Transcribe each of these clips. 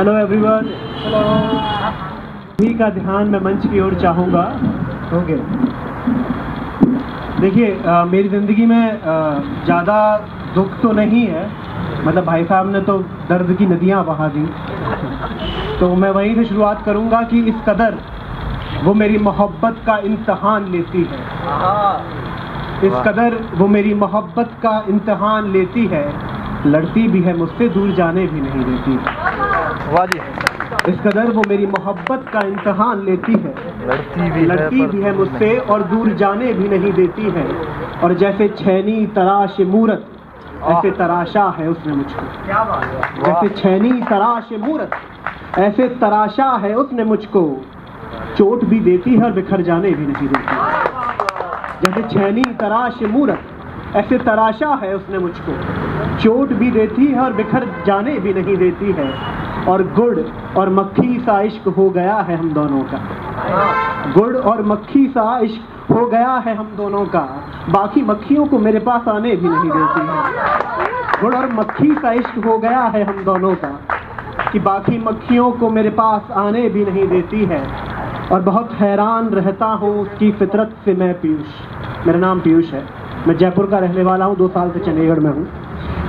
Hello everyone, सभी का ध्यान मैं मंच की ओर चाहूँगा। ओके, देखिए मेरी ज़िंदगी में ज़्यादा दुख तो नहीं है, मतलब भाई साहब ने तो दर्द की नदियाँ बहा दी, तो मैं वहीं से शुरुआत करूँगा कि इस कदर वो मेरी मोहब्बत का इम्तहान लेती है, इस कदर वो मेरी मोहब्बत का इम्तहान लेती है, लड़ती भी है मुझसे, दूर जाने भी नहीं देती। वाह जी। इस कदर वो मेरी मोहब्बत का इम्तहान लेती है, लड़ती भी है मुझसे और दूर जाने भी नहीं देती है। और जैसे छैनी तराश मूरत, ऐसे तराशा है उसने मुझको। जैसे छैनी तराश मूरत, ऐसे तराशा है उसने मुझको। चोट भी देती है और बिखर जाने भी नहीं देती। जैसे छैनी तराश मूरत, ऐसे तराशा है उसने मुझको। चोट भी देती है और बिखर जाने भी नहीं देती है। और गुड़ और मक्खी सा इश्क हो गया है हम दोनों का, गुड़ और मक्खी सा इश्क हो गया है हम दोनों का। बाकी मक्खियों को मेरे पास आने भी नहीं देती है। गुड़ और मक्खी सा इश्क हो गया है हम दोनों का, कि बाकी मक्खियों को मेरे पास आने भी नहीं देती है। और बहुत हैरान रहता हूँ उसकी फितरत से मैं पीयूष, मेरा नाम पीयूष है, मैं जयपुर का रहने वाला हूँ, 2 साल से चंडीगढ़ में हूँ।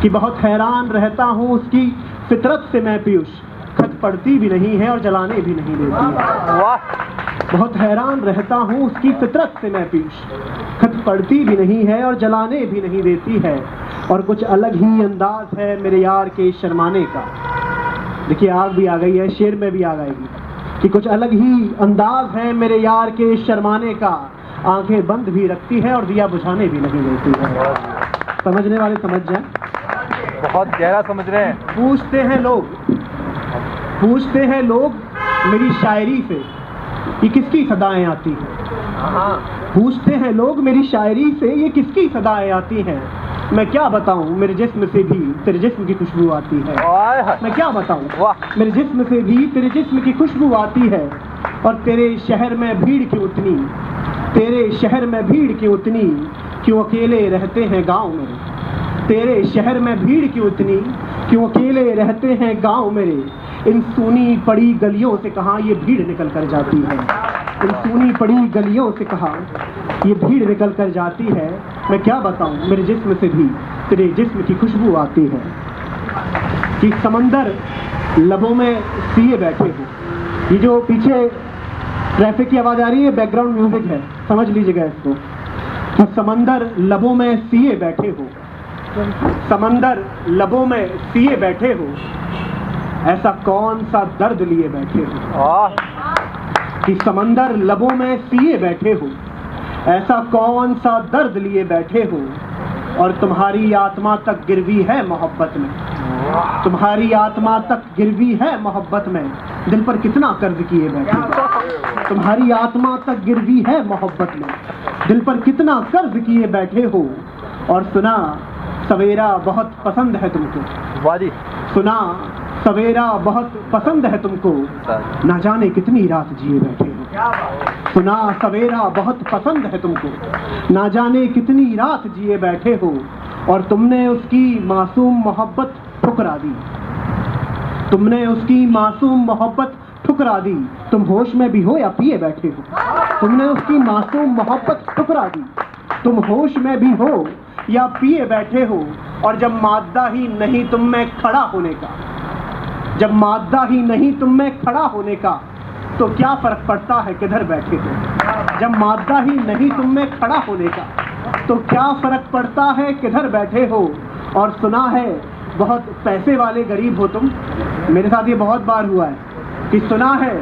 कि बहुत हैरान रहता हूँ उसकी फितरत से मैं पीयूष, खत पढ़ती भी नहीं है और जलाने भी नहीं देती है। बहुत हैरान रहता हूँ उसकी फितरत से मैं पीयूष, खत पढ़ती भी नहीं है और जलाने भी नहीं देती है। और कुछ अलग ही अंदाज है मेरे यार के शर्माने का। देखिए आग भी आ गई है, शेर में भी आग आएगी। कि कुछ अलग ही अंदाज है मेरे यार के शर्माने का। आंखें बंद भी रखती है और दिया बुझाने भी नहीं देती है। समझने वाले समझ जाएं। बहुत गहरा समझ रहे हैं। पूछते हैं लोग मेरी शायरी से ये किसकी सदाएं आती हैं। पूछते हैं लोग मेरी शायरी से ये किसकी सदाएं आती हैं। मैं क्या बताऊं, मेरे जिस्म से भी तेरे जिस्म की खुशबू आती है। मैं क्या बताऊं, मेरे जिस्म से भी तेरे जिस्म की खुशबू आती है। और तेरे शहर में भीड़ क्यों उतनी, तेरे शहर में भीड़ क्यों उतनी, क्यों अकेले रहते हैं गाँव में। तेरे शहर में भीड़ क्यों उतनी, क्यों अकेले रहते हैं गाँव मेरे। इन सूनी पड़ी गलियों से कहाँ ये भीड़ निकल कर जाती है। इन सूनी पड़ी गलियों से कहाँ ये भीड़ निकल कर जाती है। मैं क्या बताऊं, मेरे जिस्म से भी तेरे जिस्म की खुशबू आती है। कि समंदर लबों में सिए बैठे हो, ये जो पीछे ट्रैफिक की आवाज़ आ रही है बैकग्राउंड म्यूजिक है, समझ लीजिएगा इसको। कि समंदर लबों में सिए बैठे हो, समंदर लबों में सिए बैठे हो, ऐसा कौन सा दर्द लिए बैठे हो। कि समंदर लबों में सिए बैठे हो, ऐसा कौन सा दर्द लिए बैठे हो। और तुम्हारी आत्मा तक गिरवी है मोहब्बत में, तुम्हारी आत्मा तक गिरवी है मोहब्बत में। दिल पर कितना कर्ज किए बैठे हो। तुम्हारी आत्मा तक गिरवी है मोहब्बत में, दिल पर कितना कर्ज किए बैठे हो। और सुना सवेरा बहुत पसंद है तुमको, सुना सवेरा बहुत पसंद है तुमको, ना जाने कितनी रात जिए बैठे हो। सुना सवेरा बहुत पसंद है तुमको, ना जाने कितनी रात जिए बैठे हो। और तुमने उसकी मासूम मोहब्बत ठुकरा दी, तुमने उसकी मासूम मोहब्बत ठुकरा दी। तुम होश में भी हो या पिए बैठे हो। तुमने उसकी मासूम मोहब्बत ठुकरा दी, तुम होश में भी हो या पिए बैठे हो। और जब मादा ही नहीं तुम में खड़ा होने का, जब मादा ही नहीं तुम में खड़ा होने का, तो क्या फर्क पड़ता है किधर बैठे हो। जब मादा ही नहीं तुम में खड़ा होने का, तो क्या फर्क पड़ता है किधर बैठे हो। और सुना है बहुत पैसे वाले गरीब हो तुम, मेरे साथ ये बहुत बार हुआ है। कि सुना है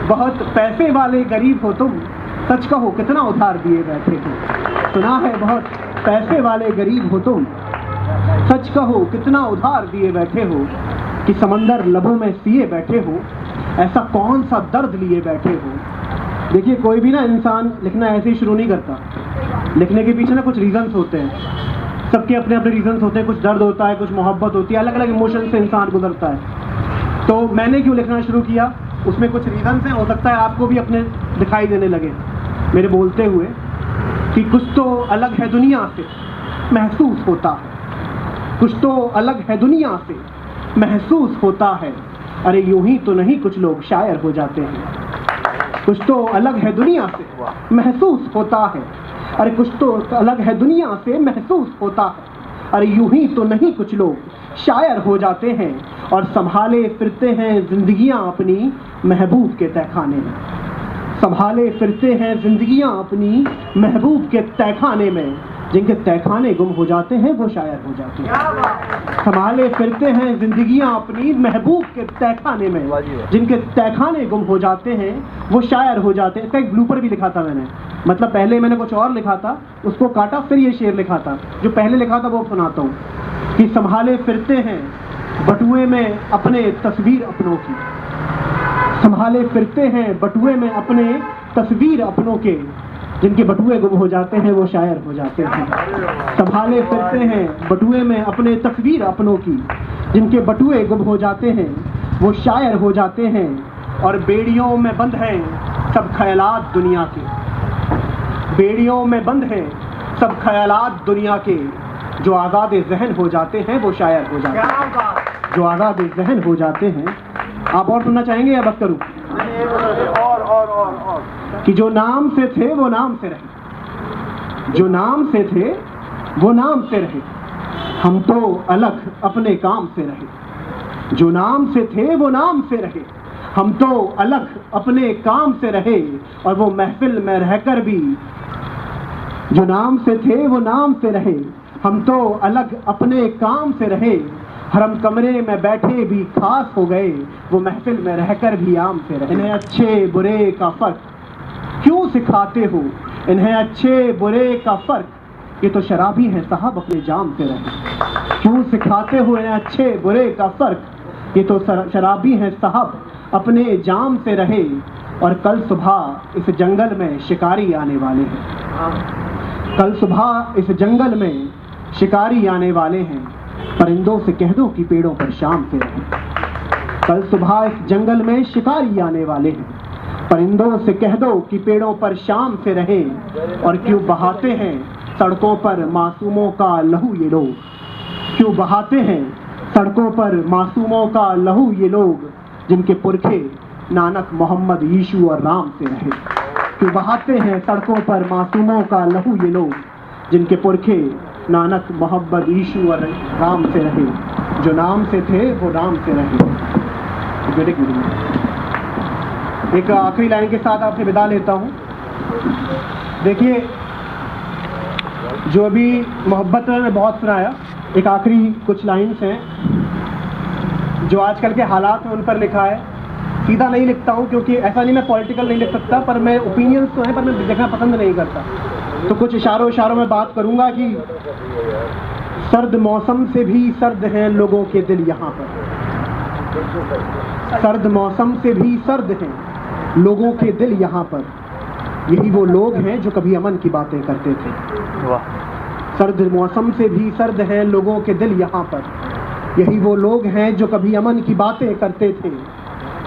बहुत पैसे वाले गरीब हो तुम, सच कहो कितना उधार दिए बैठे हो। सुना है बहुत पैसे वाले गरीब हो तुम, सच कहो कितना उधार दिए बैठे हो। कि समंदर लबों में सिए बैठे हो, ऐसा कौन सा दर्द लिए बैठे हो। देखिए कोई भी ना इंसान लिखना ऐसे ही शुरू नहीं करता, लिखने के पीछे ना कुछ रीजंस होते हैं, सबके अपने अपने रीजंस होते हैं। कुछ दर्द होता है, कुछ मोहब्बत होती है, अलग अलग इमोशन से इंसान गुजरता है। तो मैंने क्यों लिखना शुरू किया, उसमें कुछ रीजंस हैं, हो सकता है आपको भी अपने दिखाई देने लगे मेरे बोलते हुए। कि कुछ तो अलग है दुनिया से महसूस होता है, कुछ तो अलग है दुनिया से महसूस होता है। अरे यूं ही तो नहीं कुछ लोग शायर हो जाते हैं, कुछ तो अलग है दुनिया से महसूस होता है। अरे कुछ तो अलग है दुनिया से महसूस होता है। अरे यूं ही तो नहीं कुछ लोग शायर हो जाते हैं और संभाले फिरते हैं जिंदगियां अपनी महबूब के तहखाने में। संभाले फिरते हैं जिंदगियां अपनी महबूब के तहखाने में। जिनके तहखाने गुम हो जाते हैं वो शायर हो जाते हैं। संभाले फिरते हैं जिंदगियां अपनी महबूब के तहखाने में। जिनके तहखाने गुम हो जाते हैं वो शायर हो जाते हैं। इसका एक ब्लूपर भी लिखा था मैंने, मतलब पहले मैंने कुछ और लिखा था, उसको काटा, फिर ये शेर लिखा था। जो पहले लिखा था वो सुनाता हूँ कि संभाले फिरते हैं बटुए में अपने तस्वीर अपनों की। संभाले फिरते हैं बटुए में अपने तस्वीर अपनों के। जिनके बटुए गुम हो जाते हैं वो शायर हो जाते हैं। संभाले फिरते हैं बटुए में अपने तस्वीर अपनों की। जिनके बटुए गुम हो जाते हैं वो शायर हो जाते हैं। और बेड़ियों में बंद हैं सब ख्यालात दुनिया के। बेड़ियों में बंद हैं सब ख्यालात दुनिया के। जो आज़ाद ज़हन हो जाते हैं वो शायर हो जाते हैं। जो आज़ाद ज़हन हो जाते हैं। आप और सुनना चाहेंगे या बस करूं? और कि जो नाम से थे वो नाम से रहे। जो नाम से थे वो नाम से रहे। हम तो अलग अपने काम से रहे। जो नाम से थे वो नाम से रहे। हम तो अलग अपने काम से रहे। और वो महफिल में रहकर भी जो नाम से थे वो नाम से रहे। हम तो अलग अपने काम से रहे। हरम कमरे में बैठे भी खास हो गए। वो महफिल में रहकर भी आम से रहे। इन्हें अच्छे बुरे का फर्क क्यों सिखाते हो? इन्हें अच्छे बुरे का फर्क ये तो शराबी हैं साहब अपने जाम से रहे। क्यों सिखाते हो इन्हें अच्छे बुरे का फर्क ये तो शराबी हैं साहब अपने जाम से रहे। और कल सुबह इस जंगल में शिकारी आने वाले हैं। कल सुबह इस जंगल में शिकारी आने वाले हैं। परिंदों से कह दो कि पेड़ों पर शाम से रहे। कल सुबह इस जंगल में शिकारी आने वाले हैं। परिंदों से कह दो कि पेड़ों पर शाम से रहे। और क्यों बहाते हैं सड़कों पर मासूमों का लहू ये लोग। क्यों बहाते हैं सड़कों पर मासूमों का लहू ये लोग। जिनके पुरखे नानक मोहम्मद यीशु और राम से रहे। क्यों बहाते हैं सड़कों पर मासूमों का लहू ये लोग। जिनके पुरखे नानक मोहम्मद यीशु और राम से रहे। जो नाम से थे वो नाम से रहे। एक आखिरी लाइन के साथ आपसे विदा लेता हूँ। देखिए जो अभी मोहब्बत ने बहुत सुनाया, एक आखिरी कुछ लाइन्स हैं जो आजकल के हालात हैं उन पर लिखा है। सीधा नहीं लिखता हूँ क्योंकि ऐसा नहीं मैं पॉलिटिकल नहीं लिख सकता, पर मैं ओपिनियंस तो हैं पर मैं देखना पसंद नहीं करता। तो कुछ इशारों में बात करूँगा कि सर्द मौसम से भी सर्द हैं लोगों के दिल यहाँ पर। सर्द मौसम से भी सर्द हैं लोगों के दिल यहाँ पर। यही वो लोग हैं जो कभी अमन की बातें करते थे। सर्द मौसम से भी सर्द हैं लोगों के दिल यहाँ पर। यही वो लोग हैं जो कभी अमन की बातें करते थे।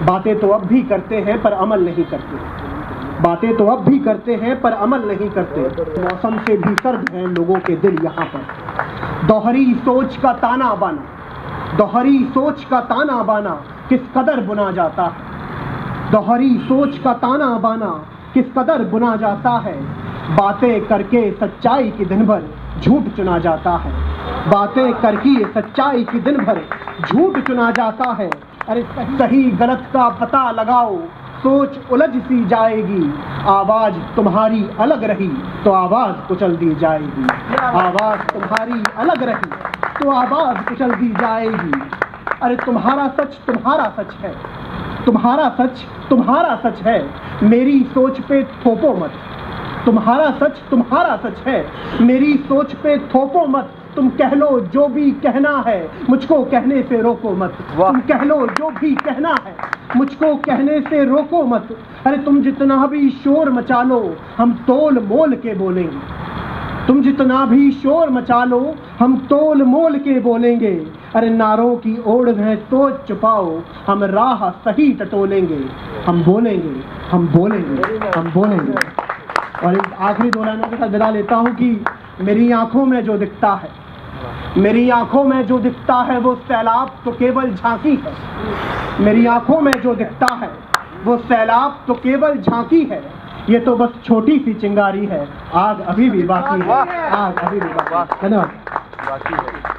बातें तो अब भी करते हैं पर अमल नहीं करते। बातें तो अब भी करते हैं पर अमल नहीं करते। मौसम से भी सर्द हैं लोगों के दिल यहाँ पर। दोहरी सोच का ताना बाना, दोहरी सोच का ताना बाना किस कदर बुना जाता है। दोहरी सोच का ताना बाना किस कदर बुना जाता है। बातें करके सच्चाई की दिन भर झूठ चुना जाता है। बातें करके सच्चाई की दिन भर झूठ चुना जाता है। अरे सही गलत का पता लगाओ, सोच उलझ सी जाएगी। आवाज तुम्हारी अलग रही तो आवाज कुचल दी जाएगी। आवाज तुम्हारी अलग रही तो आवाज कुचल दी जाएगी। अरे तुम्हारा सच है, तुम्हारा सच है। मेरी सोच पे थोपो मत। तुम्हारा सच है, मेरी सोच पे थोपो मत। तुम कह लो जो भी कहना है, मुझको कहने से रोको मत। तुम कह लो जो भी कहना है, मुझको कहने से रोको मत। अरे तुम जितना भी शोर मचा लो, हम तोल मोल के बोलेंगे। तुम जितना भी शोर मचा लो, हम तोल मोल के बोलेंगे। अरे नारों की ओढ़ में सोच छुपाओ, हम राह सही टटोलेंगे। हम बोलेंगे, हम बोलेंगे, हम बोलेंगे। और आखिरी 2 लाइनों के साथ विदा लेता हूँ कि मेरी आंखों में जो दिखता है, मेरी आंखों में जो दिखता है वो सैलाब तो केवल झांकी है। मेरी आंखों में जो दिखता है वो सैलाब तो केवल झांकी है। ये तो बस छोटी सी चिंगारी है, आग अभी भी बाकी है, आग अभी भी बाकी है। धन्यवाद। बाकी है।